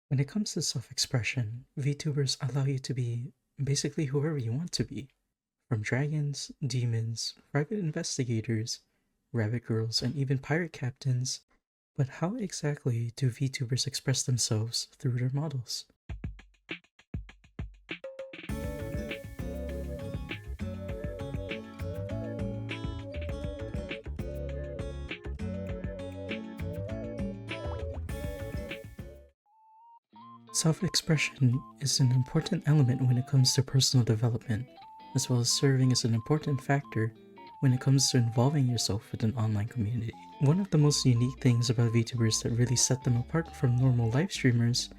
When it comes to self-expression, VTubers allow you to be basically whoever you want to be. From dragons, demons, private investigators, rabbit girls, and even pirate captains. But how exactly do VTubers express themselves through their models? Self-expression is an important element when it comes to personal development, as well as serving as an important factor when it comes to involving yourself with an online community. One of the most unique things about VTubers that really set them apart from normal live streamers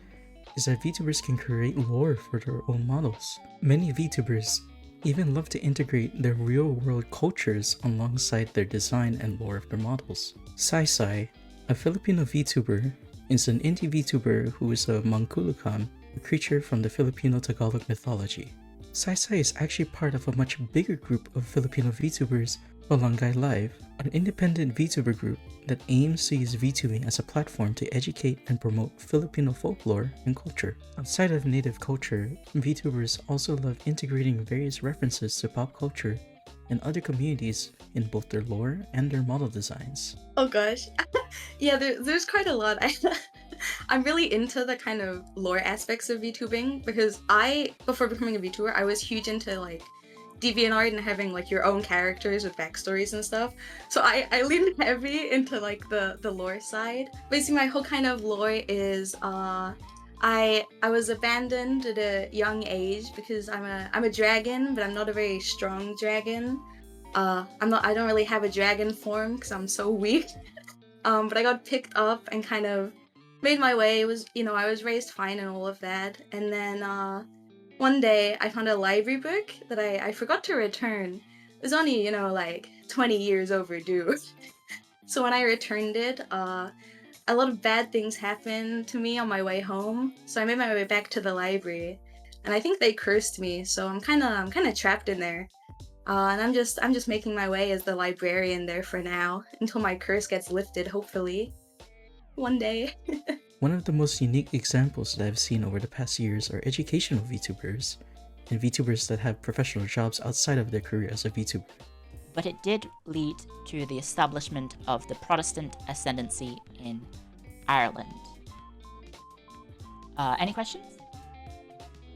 is that VTubers can create lore for their own models. Many VTubers even love to integrate their real-world cultures alongside their design and lore of their models. Sai, a Filipino VTuber, is an indie VTuber who is a Mangkulukan, a creature from the Filipino Tagalog mythology. Sai is actually part of a much bigger group of Filipino VTubers, Barangay Live, an independent VTuber group that aims to use VTubing as a platform to educate and promote Filipino folklore and culture. Outside of native culture, VTubers also love integrating various references to pop culture and other communities in both their lore and their model designs. Oh gosh. Yeah, there's quite a lot. I'm really into the kind of lore aspects of VTubing because before becoming a VTuber, I was huge into like DeviantArt and having like your own characters with backstories and stuff. So I lean heavy into like the lore side. Basically, my whole kind of lore is I was abandoned at a young age because I'm a dragon, but I'm not a very strong dragon. I don't really have a dragon form because I'm so weak. But I got picked up and kind of made my way. It was, I was raised fine and all of that. And then one day I found a library book that I forgot to return. It was only, like 20 years overdue. So when I returned it, a lot of bad things happened to me on my way home. So I made my way back to the library, and I think they cursed me. So I'm kind of trapped in there. And I'm just making my way as the librarian there for now until my curse gets lifted, hopefully one day. One of the most unique examples that I've seen over the past years are educational VTubers, and VTubers that have professional jobs outside of their career as a VTuber. But it did lead to the establishment of the Protestant ascendancy in Ireland. Any questions?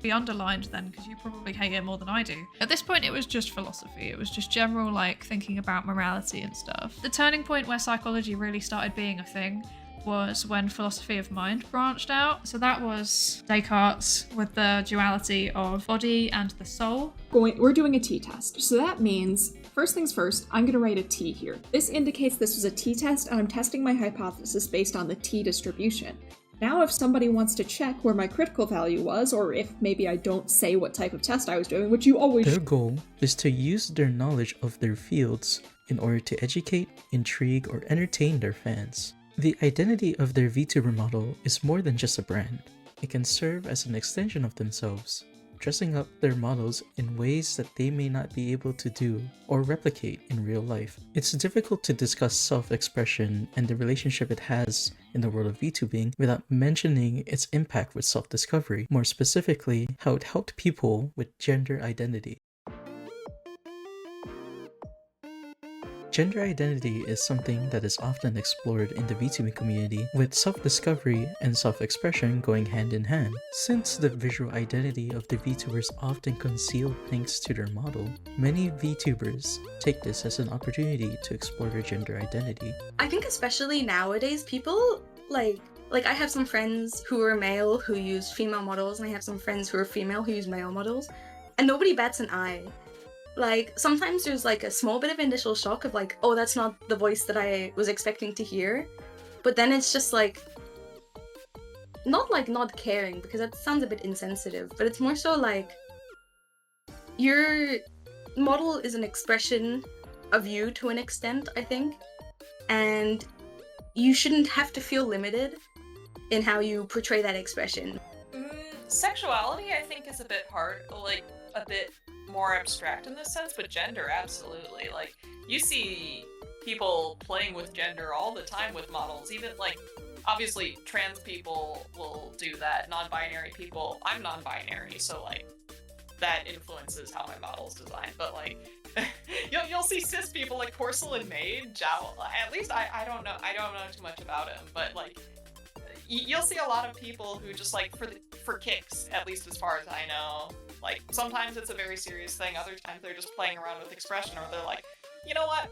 Be underlined then, because you probably hate it more than I do. At this point, it was just philosophy. It was just general, like, thinking about morality and stuff. The turning point where psychology really started being a thing was when philosophy of mind branched out. So that was Descartes with the duality of body and the soul. We're doing a t-test. So that means, first things first, I'm going to write a t here. This indicates this was a t-test, and I'm testing my hypothesis based on the t distribution. Now if somebody wants to check where my critical value was, or if maybe I don't say what type of test I was doing, which you always Their goal is to use their knowledge of their fields in order to educate, intrigue, or entertain their fans. The identity of their VTuber model is more than just a brand. It can serve as an extension of themselves, dressing up their models in ways that they may not be able to do or replicate in real life. It's difficult to discuss self-expression and the relationship it has in the world of VTubing without mentioning its impact with self-discovery, more specifically, how it helped people with gender identity. Gender identity is something that is often explored in the VTubing community, with self-discovery and self-expression going hand in hand. Since the visual identity of the VTubers often conceal things to their model, many VTubers take this as an opportunity to explore their gender identity. I think especially nowadays, people like I have some friends who are male who use female models, and I have some friends who are female who use male models, and nobody bats an eye. Like, sometimes there's like a small bit of initial shock of like, oh, that's not the voice that I was expecting to hear. But then it's just like not caring, because that sounds a bit insensitive, but it's more so like your model is an expression of you to an extent, I think. And you shouldn't have to feel limited in how you portray that expression. Sexuality, I think, is a bit hard, like a bit more abstract in this sense, but gender, absolutely. Like, you see people playing with gender all the time with models, even like obviously trans people will do that, non-binary people, I'm non-binary, so like that influences how my model's designed, but like you'll see cis people like Porcelain Maid, Jowl, at least I don't know too much about him, but like you'll see a lot of people who just like for kicks, at least as far as I know, like sometimes it's a very serious thing, other times they're just playing around with expression, or they're like, you know what,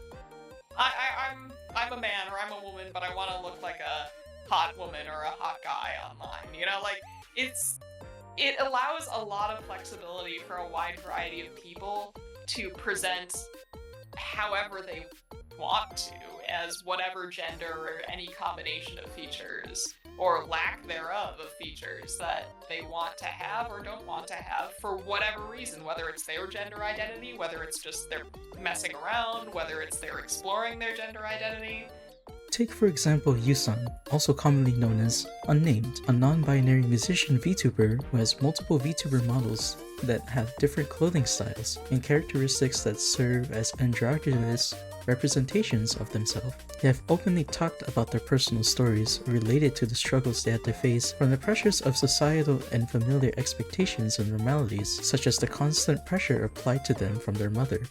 I'm a man or I'm a woman, but I want to look like a hot woman or a hot guy online, you know, like it allows a lot of flexibility for a wide variety of people to present however they want to, as whatever gender or any combination of features or lack thereof of features that they want to have or don't want to have for whatever reason, whether it's their gender identity, whether it's just they're messing around, whether it's they're exploring their gender identity. Take for example Yusan, also commonly known as Unnamed, a non-binary musician VTuber who has multiple VTuber models that have different clothing styles and characteristics that serve as androgynous representations of themselves. They have openly talked about their personal stories related to the struggles they had to face from the pressures of societal and familiar expectations and normalities, such as the constant pressure applied to them from their mother,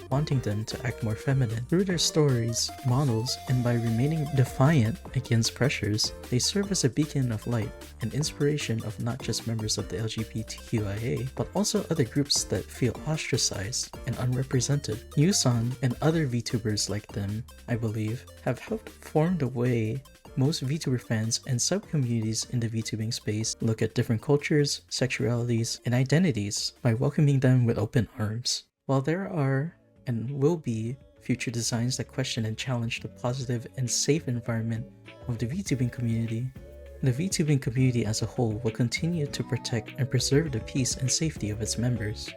wanting them to act more feminine. Through their stories, models, and by remaining defiant against pressures, they serve as a beacon of light and inspiration of not just members of the LGBTQIA, but also other groups that feel ostracized and unrepresented. Yusan and other VTubers like them, I believe, have helped form the way most VTuber fans and sub-communities in the VTubing space look at different cultures, sexualities, and identities by welcoming them with open arms. While there are and will be future designs that question and challenge the positive and safe environment of the VTubing community, the VTubing community as a whole will continue to protect and preserve the peace and safety of its members.